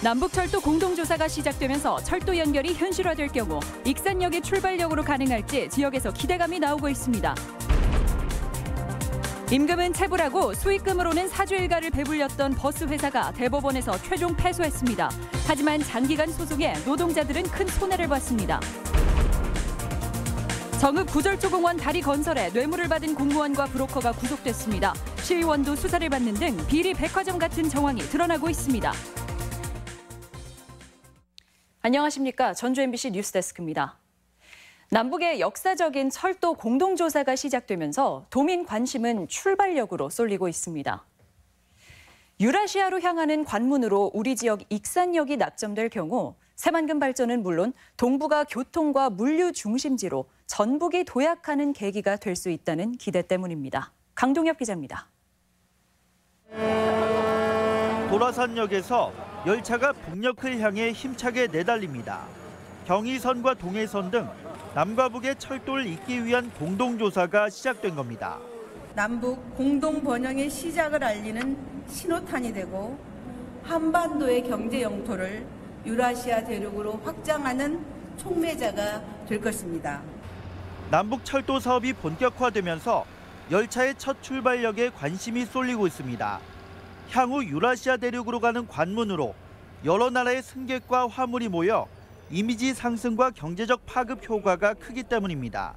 남북철도 공동조사가 시작되면서 철도 연결이 현실화될 경우 익산역이 출발역으로 가능할지 지역에서 기대감이 나오고 있습니다. 임금은 체불하고 수익금으로는 사주 일가를 배불렸던 버스 회사가 대법원에서 최종 패소했습니다. 하지만 장기간 소송에 노동자들은 큰 손해를 봤습니다. 정읍 구절조공원 다리 건설에 뇌물을 받은 공무원과 브로커가 구속됐습니다. 시의원도 수사를 받는 등 비리 백화점 같은 정황이 드러나고 있습니다. 안녕하십니까. 전주 MBC 뉴스데스크입니다. 남북의 역사적인 철도 공동조사가 시작되면서 도민 관심은 출발역으로 쏠리고 있습니다. 유라시아로 향하는 관문으로 우리 지역 익산역이 낙점될 경우 새만금 발전은 물론 동부가 교통과 물류 중심지로 전북이 도약하는 계기가 될 수 있다는 기대 때문입니다. 강동엽 기자입니다. 도라산역에서 열차가 북녘을 향해 힘차게 내달립니다. 경의선과 동해선 등 남과 북의 철도를 잇기 위한 공동조사가 시작된 겁니다. 남북 공동 번영의 시작을 알리는 신호탄이 되고 한반도의 경제 영토를 유라시아 대륙으로 확장하는 촉매자가 될 것입니다. 남북 철도 사업이 본격화되면서 열차의 첫 출발역에 관심이 쏠리고 있습니다. 향후 유라시아 대륙으로 가는 관문으로 여러 나라의 승객과 화물이 모여 이미지 상승과 경제적 파급 효과가 크기 때문입니다.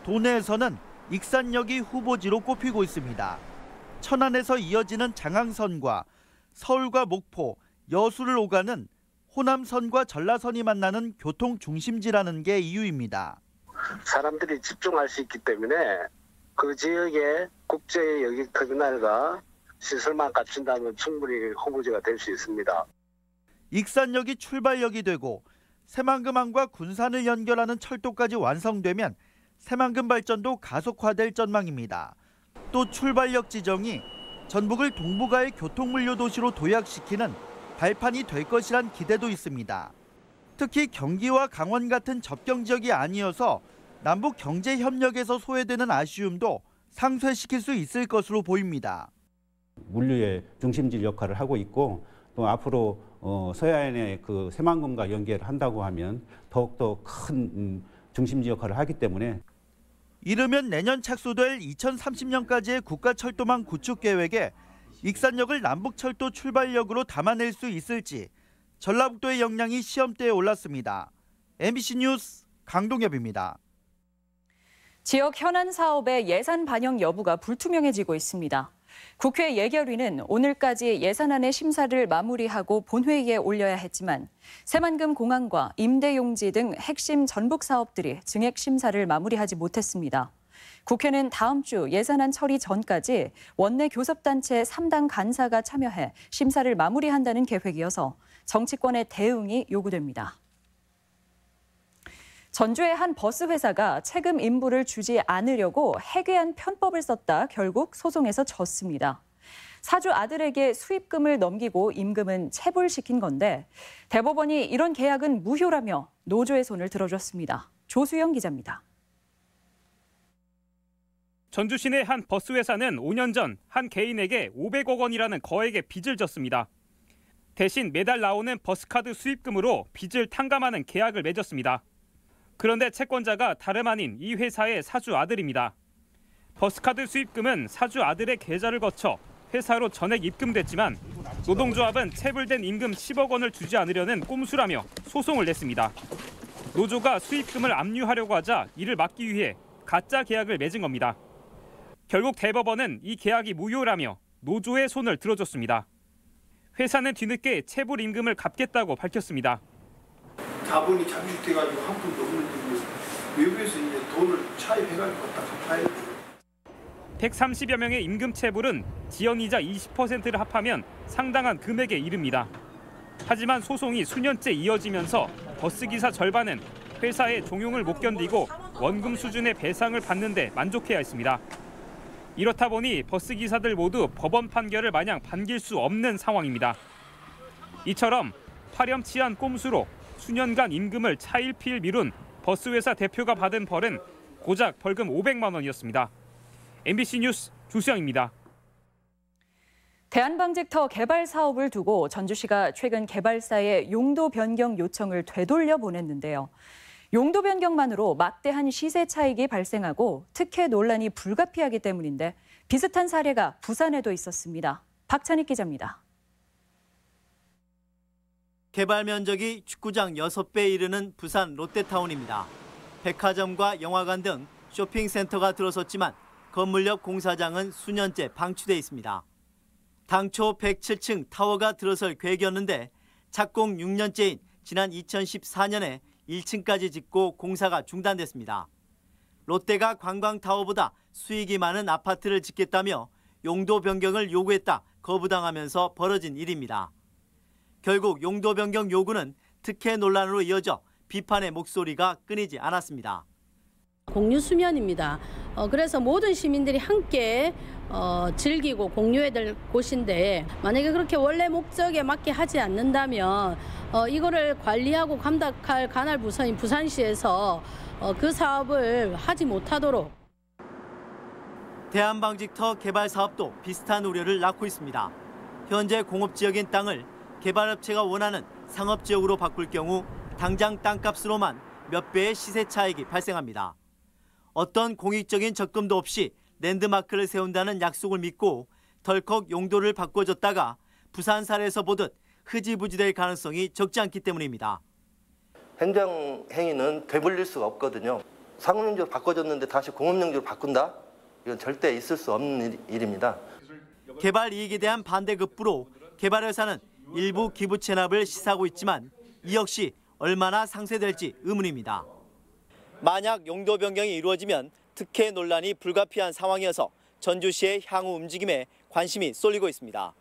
도내에서는 익산역이 후보지로 꼽히고 있습니다. 천안에서 이어지는 장항선과 서울과 목포, 여수를 오가는 호남선과 전라선이 만나는 교통 중심지라는 게 이유입니다. 사람들이 집중할 수 있기 때문에 그 지역의 국제 여객 터미널과 시설만 갖춘다면 충분히 후보지가 될 수 있습니다. 익산역이 출발역이 되고 새만금항과 군산을 연결하는 철도까지 완성되면 새만금 발전도 가속화될 전망입니다. 또 출발역 지정이 전북을 동북아의 교통물류 도시로 도약시키는 발판이 될 것이란 기대도 있습니다. 특히 경기와 강원 같은 접경 지역이 아니어서 남북 경제 협력에서 소외되는 아쉬움도 상쇄시킬 수 있을 것으로 보입니다. 물류의 중심지 역할을 하고 있고 또 앞으로 서해안의 그 새만금과 연결한다고 하면 더욱더 큰 중심지 역할을 하기 때문에 이르면 내년 착수될 2030년까지의 국가철도망 구축 계획에 익산역을 남북철도 출발역으로 담아낼 수 있을지 전라북도의 역량이 시험대에 올랐습니다. MBC 뉴스 강동엽입니다. 지역 현안 사업의 예산 반영 여부가 불투명해지고 있습니다. 국회 예결위는 오늘까지 예산안의 심사를 마무리하고 본회의에 올려야 했지만 새만금 공항과 임대용지 등 핵심 전북 사업들이 증액 심사를 마무리하지 못했습니다. 국회는 다음 주 예산안 처리 전까지 원내 교섭단체 3당 간사가 참여해 심사를 마무리한다는 계획이어서 정치권의 대응이 요구됩니다. 전주의 한 버스 회사가 세금 인부를 주지 않으려고 해괴한 편법을 썼다 결국 소송에서 졌습니다. 사주 아들에게 수입금을 넘기고 임금은 체불시킨 건데 대법원이 이런 계약은 무효라며 노조의 손을 들어줬습니다. 조수영 기자입니다. 전주 시내 한 버스 회사는 5년 전 한 개인에게 500억 원이라는 거액의 빚을 졌습니다. 대신 매달 나오는 버스카드 수입금으로 빚을 탕감하는 계약을 맺었습니다. 그런데 채권자가 다름 아닌 이 회사의 사주 아들입니다. 버스카드 수입금은 사주 아들의 계좌를 거쳐 회사로 전액 입금됐지만 노동조합은 체불된 임금 10억 원을 주지 않으려는 꼼수라며 소송을 냈습니다. 노조가 수입금을 압류하려고 하자 이를 막기 위해 가짜 계약을 맺은 겁니다. 결국 대법원은 이 계약이 무효라며 노조의 손을 들어줬습니다. 회사는 뒤늦게 체불 임금을 갚겠다고 밝혔습니다. 자본이 잠식돼가지고 한 푼도 없는데 외국에서 이제 돈을 차입해가지고 갖다 갚아야 돼. 130여 명의 임금 체불은 지연이자 20%를 합하면 상당한 금액에 이릅니다. 하지만 소송이 수년째 이어지면서 버스기사 절반은 회사의 종용을 못 견디고 원금 수준의 배상을 받는 데 만족해야 했습니다. 이렇다 보니 버스기사들 모두 법원 판결을 마냥 반길 수 없는 상황입니다. 이처럼 파렴치한 꼼수로 수년간 임금을 차일피일 미룬 버스회사 대표가 받은 벌은 고작 벌금 500만 원이었습니다. MBC 뉴스 조수영입니다. 대한방직터 개발 사업을 두고 전주시가 최근 개발사의 용도 변경 요청을 되돌려 보냈는데요. 용도 변경만으로 막대한 시세 차익이 발생하고 특혜 논란이 불가피하기 때문인데 비슷한 사례가 부산에도 있었습니다. 박찬익 기자입니다. 개발 면적이 축구장 6배에 이르는 부산 롯데타운입니다. 백화점과 영화관 등 쇼핑센터가 들어섰지만 건물 옆 공사장은 수년째 방치돼 있습니다. 당초 107층 타워가 들어설 계획이었는데 착공 6년째인 지난 2014년에 1층까지 짓고 공사가 중단됐습니다. 롯데가 관광타워보다 수익이 많은 아파트를 짓겠다며 용도 변경을 요구했다 거부당하면서 벌어진 일입니다. 결국 용도 변경 요구는 특혜 논란으로 이어져 비판의 목소리가 끊이지 않았습니다. 공유 수면입니다. 그래서 모든 시민들이 함께 즐기고 공유해야 될 곳인데 만약에 그렇게 원래 목적에 맞게 하지 않는다면 이거를 관리하고 감독할 관할 부서인 부산시에서 그 사업을 하지 못하도록. 대한방직터 개발 사업도 비슷한 우려를 낳고 있습니다. 현재 공업지역인 땅을 개발업체가 원하는 상업지역으로 바꿀 경우 당장 땅값으로만 몇 배의 시세 차익이 발생합니다. 어떤 공익적인 접근도 없이 랜드마크를 세운다는 약속을 믿고 덜컥 용도를 바꿔줬다가 부산 사례에서 보듯 흐지부지될 가능성이 적지 않기 때문입니다. 행정 행위는 되돌릴 수가 없거든요. 상업용지로 바꿔줬는데 다시 공업용지로 바꾼다? 이건 절대 있을 수 없는 일입니다. 개발 이익에 대한 반대 급부로 개발회사는 일부 기부 체납을 시사하고 있지만 이 역시 얼마나 상쇄될지 의문입니다. 만약 용도 변경이 이루어지면 특혜 논란이 불가피한 상황이어서 전주시의 향후 움직임에 관심이 쏠리고 있습니다.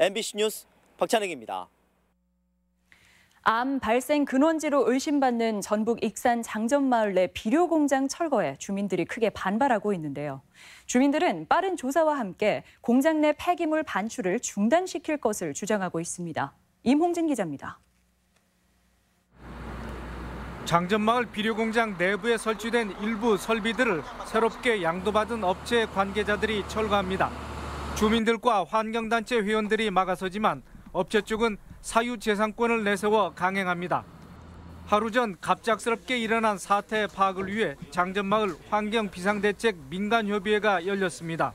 MBC 뉴스 박찬익입니다. 암 발생 근원지로 의심받는 전북 익산 장전마을 내 비료 공장 철거에 주민들이 크게 반발하고 있는데요. 주민들은 빠른 조사와 함께 공장 내 폐기물 반출을 중단시킬 것을 주장하고 있습니다. 임홍진 기자입니다. 장전마을 비료공장 내부에 설치된 일부 설비들을 새롭게 양도받은 업체 관계자들이 철거합니다. 주민들과 환경단체 회원들이 막아서지만 업체 쪽은 사유재산권을 내세워 강행합니다. 하루 전 갑작스럽게 일어난 사태 파악을 위해 장전마을 환경비상대책 민간협의회가 열렸습니다.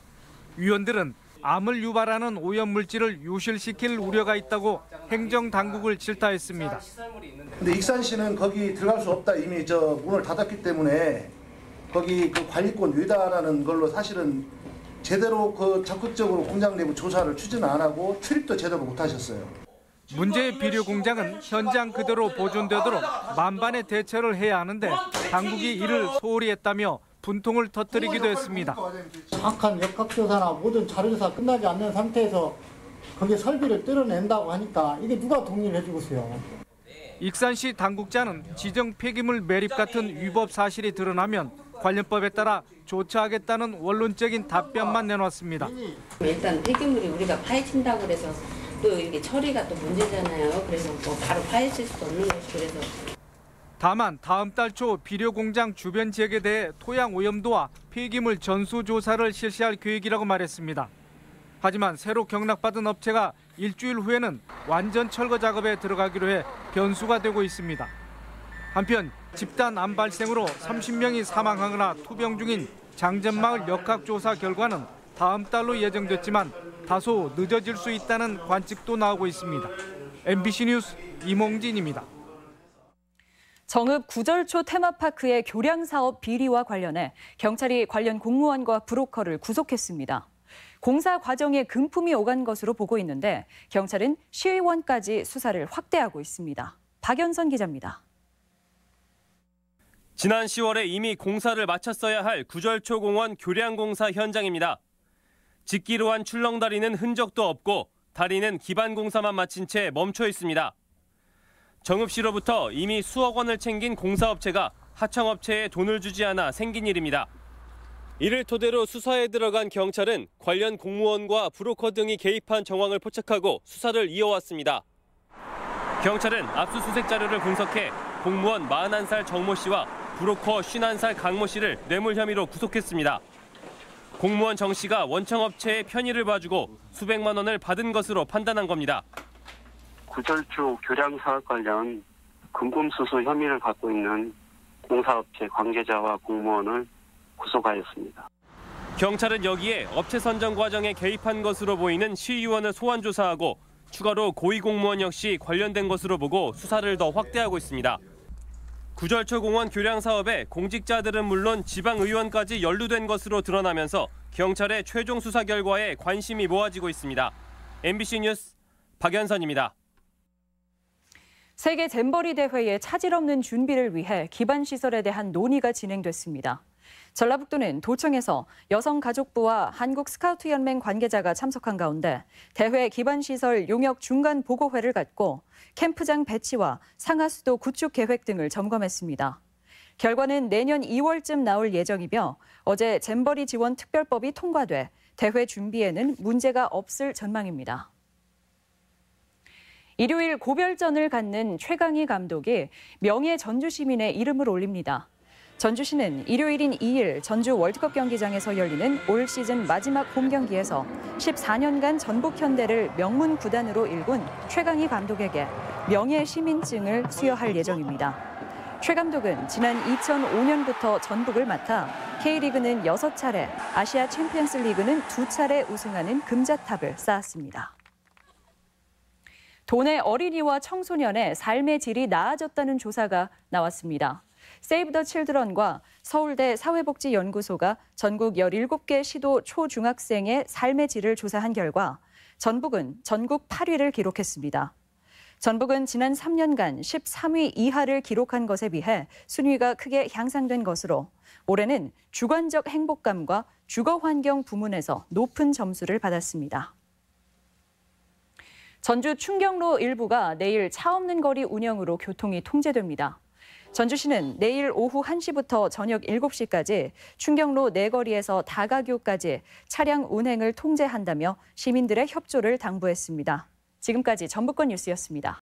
위원들은 암을 유발하는 오염물질을 유실시킬 우려가 있다고 행정당국을 질타했습니다. 근데 익산시는 거기 들어갈 수 없다. 이미 문을 닫았기 때문에 거기 그 관리권 외다라는 걸로 사실은 제대로 적극적으로 공장 내부 조사를 추진 안 하고 출입도 제대로 못 하셨어요. 문제의 비료 공장은 현장 그대로 보존되도록 만반의 대처를 해야 하는데 당국이 이를 소홀히 했다며 분통을 터뜨리기도 했습니다. 정확한 역학조사나 모든 자료조사 끝나지 않는 상태에서 거기에 설비를 뜯어낸다고 하니까 이게 누가 동의를 해주겠어요. 익산시 당국자는 지정 폐기물 매립 같은 위법 사실이 드러나면 관련법에 따라 조처하겠다는 원론적인 답변만 내놨습니다. 일단 폐기물이 우리가 파헤친다고 그래서 또 이게 처리가 또 문제잖아요. 그래서 뭐 바로 파헤칠 수도 없는 것이 그래서. 다만 다음 달 초 비료 공장 주변 지역에 대해 토양 오염도와 폐기물 전수 조사를 실시할 계획이라고 말했습니다. 하지만 새로 경락받은 업체가 일주일 후에는 완전 철거 작업에 들어가기로 해 변수가 되고 있습니다. 한편 집단 암 발생으로 30명이 사망하거나 투병 중인 장전마을 역학조사 결과는 다음 달로 예정됐지만 다소 늦어질 수 있다는 관측도 나오고 있습니다. MBC 뉴스 임홍진입니다. 정읍 구절초 테마파크의 교량 사업 비리와 관련해 경찰이 관련 공무원과 브로커를 구속했습니다. 공사 과정에 금품이 오간 것으로 보고 있는데 경찰은 시의원까지 수사를 확대하고 있습니다. 박연선 기자입니다. 지난 10월에 이미 공사를 마쳤어야 할 구절초 공원 교량공사 현장입니다. 짓기로 한 출렁다리는 흔적도 없고 다리는 기반 공사만 마친 채 멈춰 있습니다. 정읍시로부터 이미 수억 원을 챙긴 공사업체가 하청업체에 돈을 주지 않아 생긴 일입니다. 이를 토대로 수사에 들어간 경찰은 관련 공무원과 브로커 등이 개입한 정황을 포착하고 수사를 이어왔습니다. 경찰은 압수수색 자료를 분석해 공무원 41살 정모 씨와 브로커 51살 강모 씨를 뇌물 혐의로 구속했습니다. 공무원 정 씨가 원청업체의 편의를 봐주고 수백만 원을 받은 것으로 판단한 겁니다. 구절주 교량 사업 관련 금품수수 혐의를 갖고 있는 공사업체 관계자와 공무원을 구속하였습니다. 경찰은 여기에 업체 선정 과정에 개입한 것으로 보이는 시의원을 소환 조사하고 추가로 고위공무원 역시 관련된 것으로 보고 수사를 더 확대하고 있습니다. 구절초 공원 교량 사업에 공직자들은 물론 지방의원까지 연루된 것으로 드러나면서 경찰의 최종 수사 결과에 관심이 모아지고 있습니다. MBC 뉴스 박연선입니다. 세계 잼버리 대회의 차질 없는 준비를 위해 기반 시설에 대한 논의가 진행됐습니다. 전라북도는 도청에서 여성가족부와 한국스카우트연맹 관계자가 참석한 가운데 대회 기반시설 용역 중간 보고회를 갖고 캠프장 배치와 상하수도 구축 계획 등을 점검했습니다. 결과는 내년 2월쯤 나올 예정이며 어제 잼버리 지원 특별법이 통과돼 대회 준비에는 문제가 없을 전망입니다. 일요일 고별전을 갖는 최강희 감독이 명예 전주 시민의 이름을 올립니다. 전주시는 일요일인 2일 전주 월드컵 경기장에서 열리는 올 시즌 마지막 홈 경기에서 14년간 전북 현대를 명문 구단으로 일군 최강희 감독에게 명예 시민증을 수여할 예정입니다. 최 감독은 지난 2005년부터 전북을 맡아 K리그는 6차례, 아시아 챔피언스 리그는 2차례 우승하는 금자탑을 쌓았습니다. 도내 어린이와 청소년의 삶의 질이 나아졌다는 조사가 나왔습니다. 세이브 더 칠드런과 서울대 사회복지연구소가 전국 17개 시도 초중학생의 삶의 질을 조사한 결과 전북은 전국 8위를 기록했습니다. 전북은 지난 3년간 13위 이하를 기록한 것에 비해 순위가 크게 향상된 것으로 올해는 주관적 행복감과 주거환경 부문에서 높은 점수를 받았습니다. 전주 충경로 일부가 내일 차 없는 거리 운영으로 교통이 통제됩니다. 전주시는 내일 오후 1시부터 저녁 7시까지 충경로 내거리에서 다가교까지 차량 운행을 통제한다며 시민들의 협조를 당부했습니다. 지금까지 전북권 뉴스였습니다.